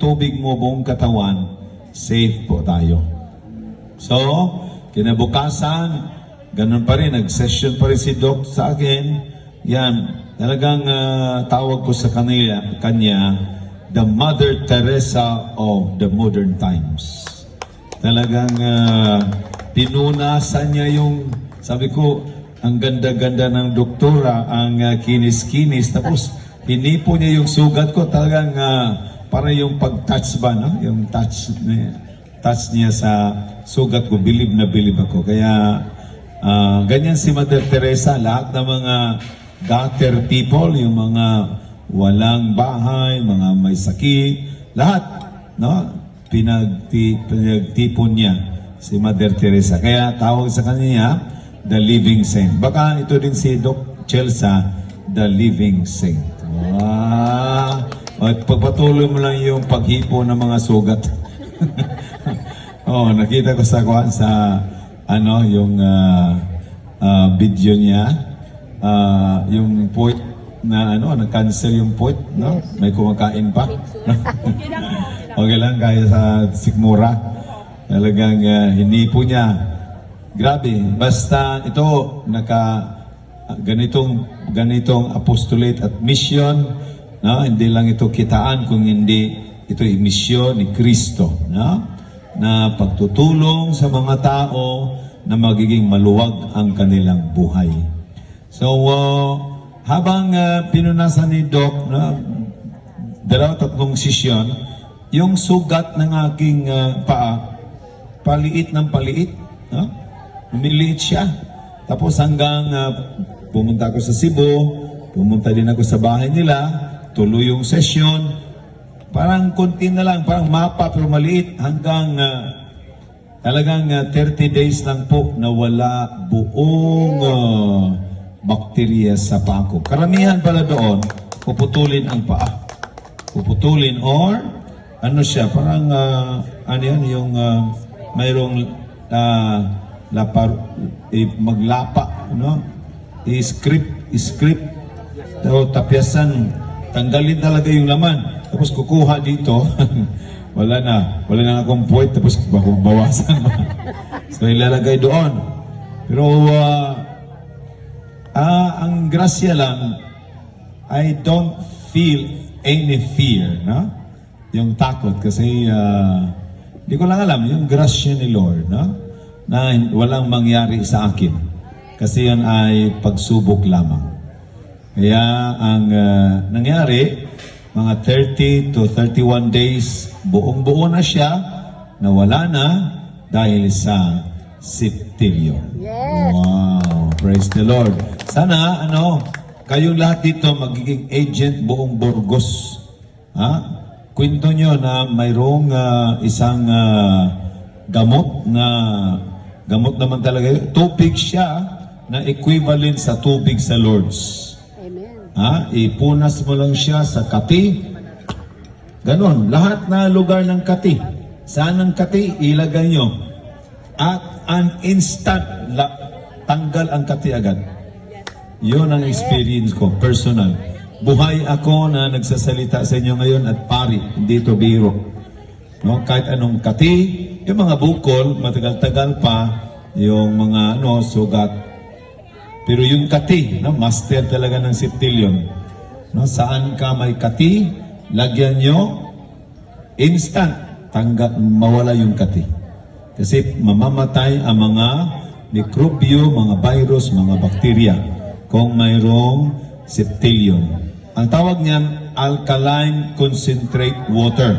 tubig mo buong katawan, safe po tayo. So, kinabukasan, ganun pa rin, nag-session pa rin si Doc sa akin. Yan, talagang tawag ko sa kanya, the Mother Teresa of the modern times. Talagang pinunasan niya yung, sabi ko, ang ganda-ganda ng doktora, ang kinis-kinis, tapos hinipo niya yung sugat ko, talagang para yung pag-touch ba, no? Yung touch niya sa sugat ko, believe na believe ako. Kaya ganyan si Mother Teresa, lahat ng mga gutter people, yung mga walang bahay, mga may sakit, lahat, no? Pinagtipon niya si Mother Teresa. Kaya tawag sa kanya, the living saint. Baka ito din si Doc Chelsea, the living saint. Wow! At pagpatuloy mo lang yung paghipo ng mga sugat. Oh, nakita ko sa yung video niya, yung point na nag-cancel yung point, no? May kumakain pa. Okay lang, kaya sa sikmura. Talagang hinipo niya. Grabe, basta ito ganitong apostolate at mission, no? Hindi lang ito kitaan, kung hindi ito ay misyon ni Kristo, no? Na pagtutulong sa mga tao na magiging maluwag ang kanilang buhay. So, habang pinunasan ni Doc, no, 2-3 sesyon, yung sugat ng aking paa, paliit ng paliit, no? Lumiliit siya. Tapos hanggang pumunta ako sa Cebu, pumunta din ako sa bahay nila, tuloy yung session, parang konti na lang, parang mapa pero maliit, hanggang talagang 30 days lang po nawala buong bakterya sa paa ko. Karamihan pala doon, puputulin ang paa. Puputulin or ano siya, parang yung mayroong maglapa, no? I-script, tapyasan, tanggalin talaga yung laman. Tapos kukuha dito, wala na akong point, tapos bawasan. So ilalagay doon. Pero ang grasya lang, I don't feel any fear, no? Yung takot, kasi di ko lang alam, yung grasya ni Lord, no? Na walang mangyari sa akin. Kasi yan ay pagsubok lamang. Kaya ang nangyari, mga 30 to 31 days, buong-buo na siya, nawala na dahil sa septilyo. Yes. Wow, praise the Lord. Sana, kayong lahat dito magiging agent buong Burgos. Ha? Kwento nyo na mayroong isang gamot naman talaga. Tubig siya na equivalent sa tubig sa Lord's. Amen. Ipunas mo lang siya sa kati. Ganon. Lahat na lugar ng kati. Saan ang kati? Ilagay nyo. At an instant, tanggal ang kati agad. Yun ang experience ko, personal. Buhay ako na nagsasalita sa inyo ngayon at pari, hindi ito biro. No? Kahit anong kati, yung mga bukol, matagal-tagal pa, yung mga sugat. Pero yung kati, master talaga ng septilyon. No? Saan ka may kati, lagyan nyo, instant, mawala yung kati. Kasi mamamatay ang mga mikrobyo, mga virus, mga bakterya kung mayroong septilyon. Ang tawag niyan, alkaline concentrate water.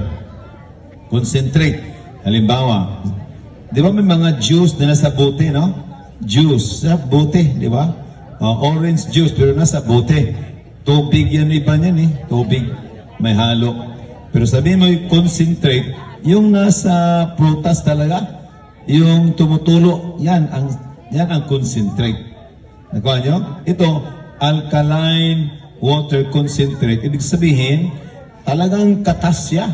Concentrate. Halimbawa, di ba may mga juice na nasa bote, no? Juice, sa bote, di ba? Orange juice, pero nasa bote. Tubig yan, iba niyan eh. Tubig, may halo. Pero sabihin mo yung concentrate, yung nasa prutas talaga, yung tumutulo, yan ang concentrate. Nakuha nyo? Ito, alkaline water concentrate. Ibig sabihin, talagang katas siya.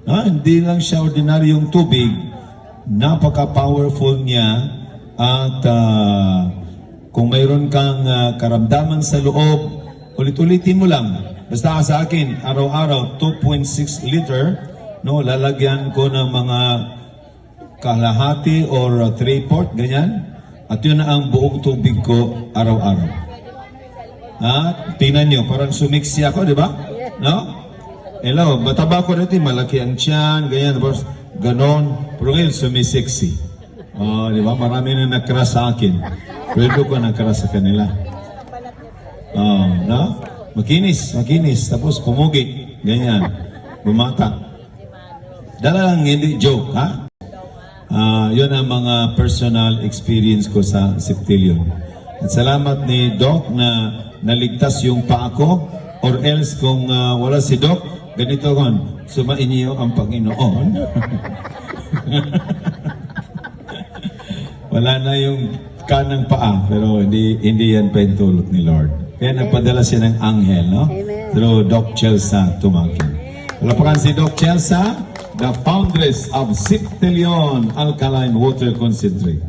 Hindi lang siya ordinaryong tubig. Napaka-powerful niya. At kung mayroon kang karamdaman sa loob, ulit-ulitin mo lang. Basta sa akin, araw-araw, 2.6 liter no, lalagyan ko ng mga kalahati or 3/4, ganyan. At yun na ang buong tubig ko araw-araw. Tingnan nyo, parang sumiksi ako, di ba? No? Hello, mataba ko dito, malaki ang tiyan, ganyan, tapos ganon. Pero ngayon, sumisiksi. Di ba? Marami na nakras sa akin. Pwede ko nakras sa kanila. No? Makinis. Tapos pumugi. Ganyan. Bumata. Dala lang, hindi joke, ha? Yun ang mga personal experience ko sa Septillion. At salamat ni Doc na naligtas yung paa ko, or else kung wala si Doc, ganito kon, sumain niyo ang Panginoon. Wala na yung kanang paa, pero hindi yan pentulot ni Lord. Kaya nagpadala siya ng anghel, no? Amen. Through Doc Chelsa Tumangkin. Walapakan si Doc Chelsa, the foundress of Septillion Alkaline Water Concentrate.